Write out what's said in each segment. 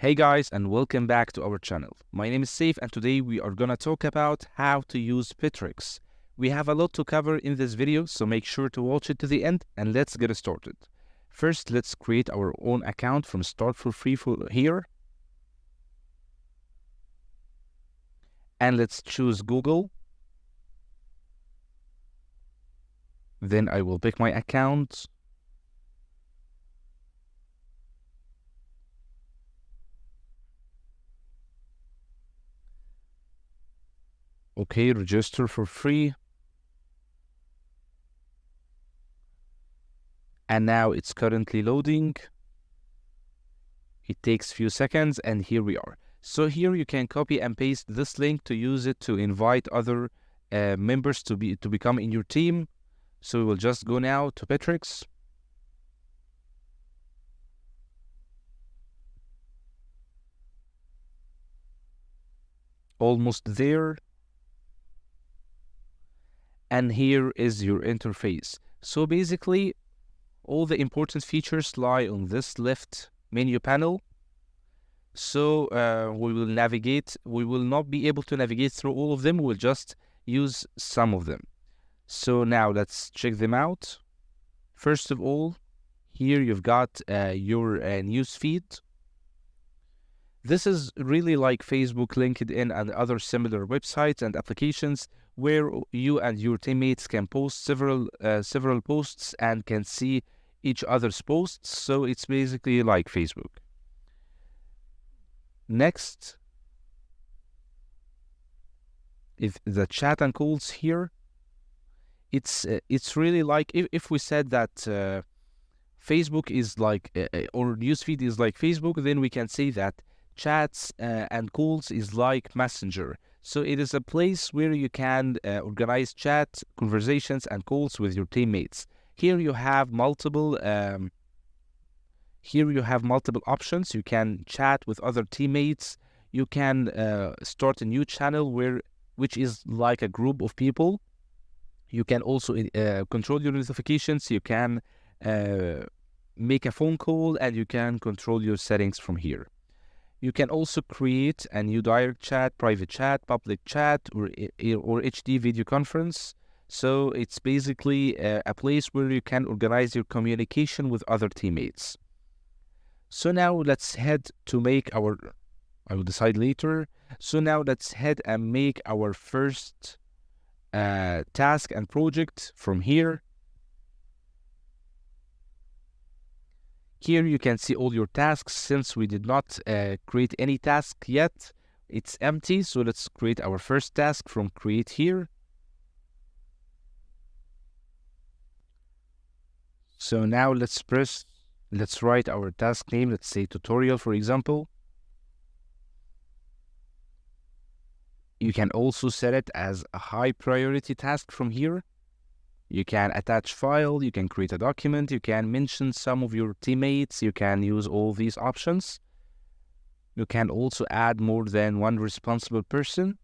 Hey guys, and welcome back to our channel. My name is Saif, and today we are gonna talk about how to use Bitrix. We have a lot to cover in this video, so make sure to watch it to the end and let's get started. First, let's create our own account from start for free here. And let's choose Google. Then I will pick my account. Okay, register for free. And now it's currently loading. It takes a few seconds and here we are. So here you can copy and paste this link to use it to invite other members to become in your team. So we will just go now to Bitrix. Almost there. And here is your interface. So basically, all the important features lie on this left menu panel. So we will navigate. We will not be able to navigate through all of them. We'll just use some of them. So now let's check them out. First of all, here you've got your news feed. This is really like Facebook, LinkedIn, and other similar websites and applications where you and your teammates can post several posts and can see each other's posts. So it's basically like Facebook. Next, if the chat and calls here, it's really like if we said that Facebook is like or newsfeed is like Facebook, then we can say that chats and calls is like Messenger. So it is a place where you can organize chat, conversations, and calls with your teammates. Here you have multiple. Here you have multiple options. You can chat with other teammates. You can start a new channel which is like a group of people. You can also control your notifications. You can make a phone call, and you can control your settings from here. You can also create a new direct chat, private chat, public chat, or HD video conference. So it's basically a place where you can organize your communication with other teammates. So now let's head to make our, I will decide later. So now let's head and make our first task and project from here. Here you can see all your tasks. Since we did not create any task yet, it's empty. So let's create our first task from create here. So now let's write our task name. Let's say tutorial, for example. You can also set it as a high priority task from here. You can attach file, you can create a document, you can mention some of your teammates, you can use all these options. You can also add more than one responsible person.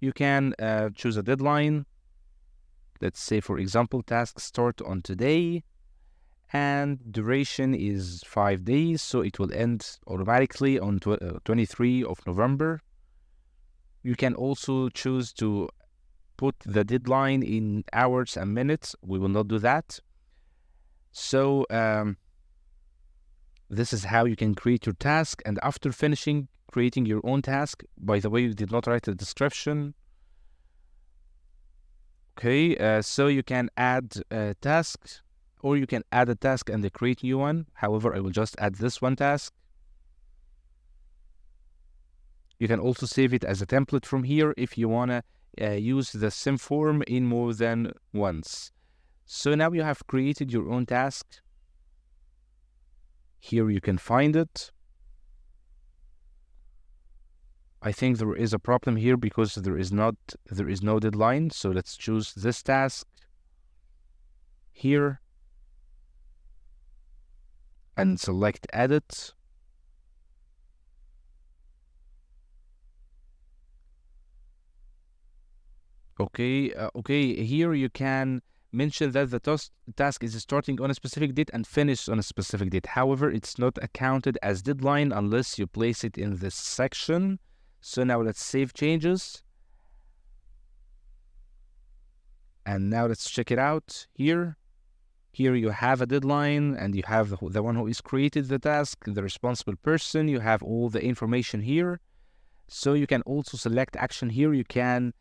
You can choose a deadline. Let's say, for example, task start on today, and duration is 5 days, so it will end automatically on 23 of November. You can also choose to put the deadline in hours and minutes. We will not do that. So this is how you can create your task. And after finishing creating your own task, by the way, you did not write a description. Okay, so you can add a task, or you can add a task and create a new one. However, I will just add this one task. You can also save it as a template from here if you want to use the same form in more than once. So now you have created your own task. Here you can find it. I think there is a problem here because there is no deadline. So let's choose this task here and select edit. Okay, here you can mention that the task is starting on a specific date and finish on a specific date. However, it's not accounted as deadline unless you place it in this section. So now let's save changes. And now let's check it out here. Here you have a deadline and you have the one who is created the task, the responsible person. You have all the information here. So you can also select action here. You can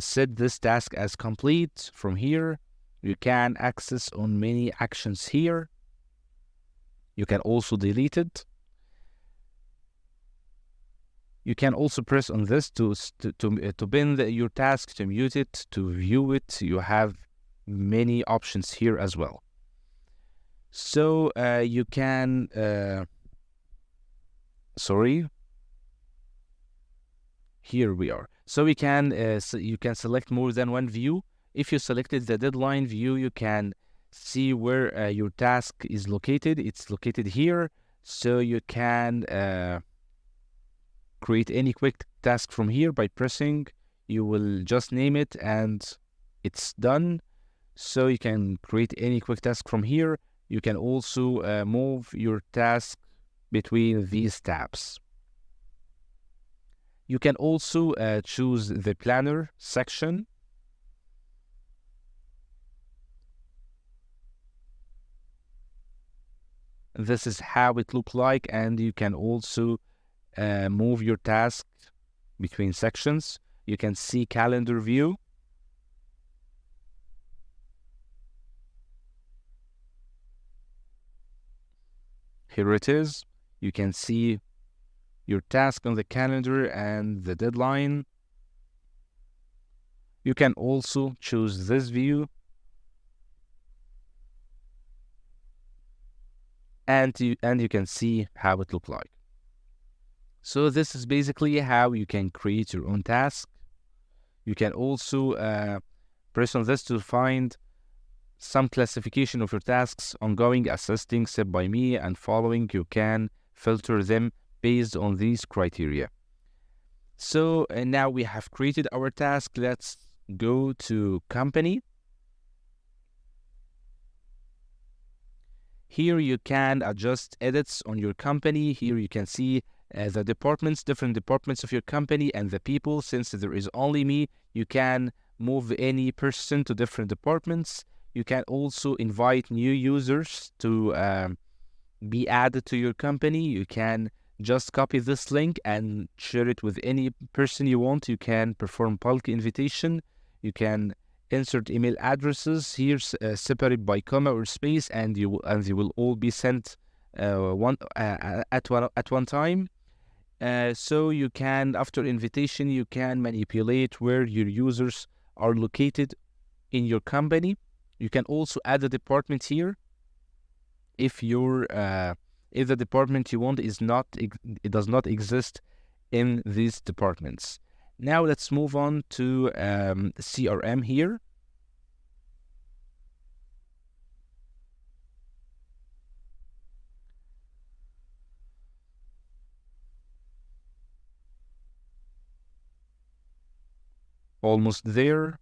set this task as complete from here. You can access on many actions here. You can also delete it. You can also press on this to bin your task, to mute it, to view it. You have many options here as well. So you can, here we are. So we can, you can select more than one view. If you selected the deadline view, you can see where your task is located. It's located here. So you can create any quick task from here by pressing. You will just name it and it's done. So you can create any quick task from here. You can also move your task between these tabs. You can also choose the planner section. This is how it looks like, and you can also move your task between sections. You can see calendar view. Here it is. You can see your task on the calendar and the deadline. You can also choose this view. And you can see how it looks like. So this is basically how you can create your own task. You can also press on this to find some classification of your tasks: ongoing, assisting, set by me, and following. You can filter them based on these criteria. So now we have created our task. Let's go to company. Here you can adjust edits on your company. Here you can see the departments, different departments of your company and the people. Since there is only me, you can move any person to different departments. You can also invite new users to be added to your company. You can just copy this link and share it with any person you want. You can perform bulk invitation. You can insert email addresses here, separate by comma or space, and they will all be sent at one time. So you can, after invitation, you can manipulate where your users are located in your company. You can also add a department here if the department you want it does not exist in these departments. Now let's move on to CRM here. Almost there.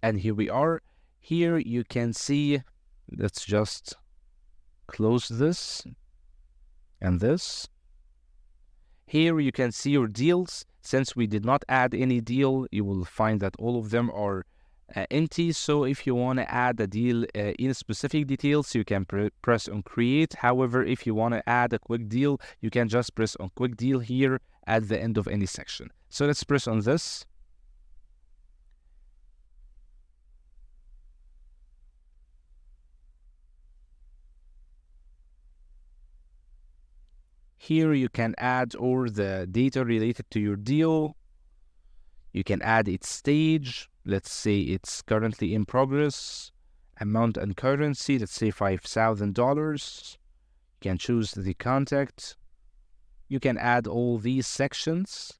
And here we are. Here you can see, let's just close this and this. Here you can see your deals. Since we did not add any deal, you will find that all of them are empty. So if you want to add a deal in specific details, you can press on create. However, if you want to add a quick deal, you can just press on quick deal here at the end of any section. So let's press on this. Here you can add all the data related to your deal. You can add its stage. Let's say it's currently in progress. Amount and currency, let's say $5,000. You can choose the contact. You can add all these sections.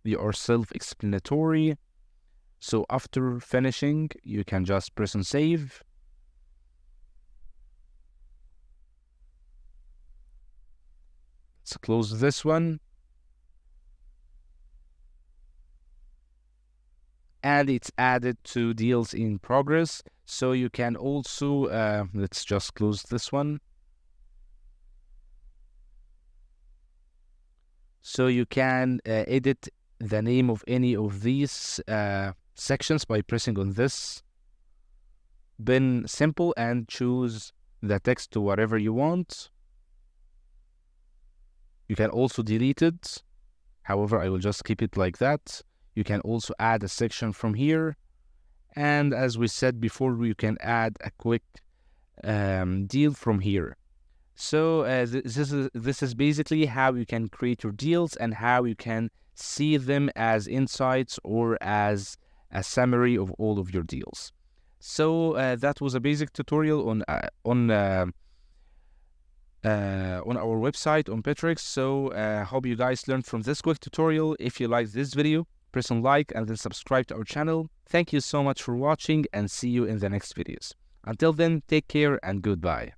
They are self-explanatory. So after finishing, you can just press on save. Let's close this one. and it's added to deals in progress. So you can also, let's just close this one. So you can edit the name of any of these sections by pressing on this bin symbol and choose the text to whatever you want. You can also delete it. However, I will just keep it like that. You can also add a section from here. And as we said before, you can add a quick deal from here. So this is basically how you can create your deals and how you can see them as insights or as a summary of all of your deals. So that was a basic tutorial on our website on Bitrix. So hope you guys learned from this quick tutorial. If you like this video, press on like and then subscribe to our channel. Thank you so much for watching and see you in the next videos. Until then, take care and goodbye.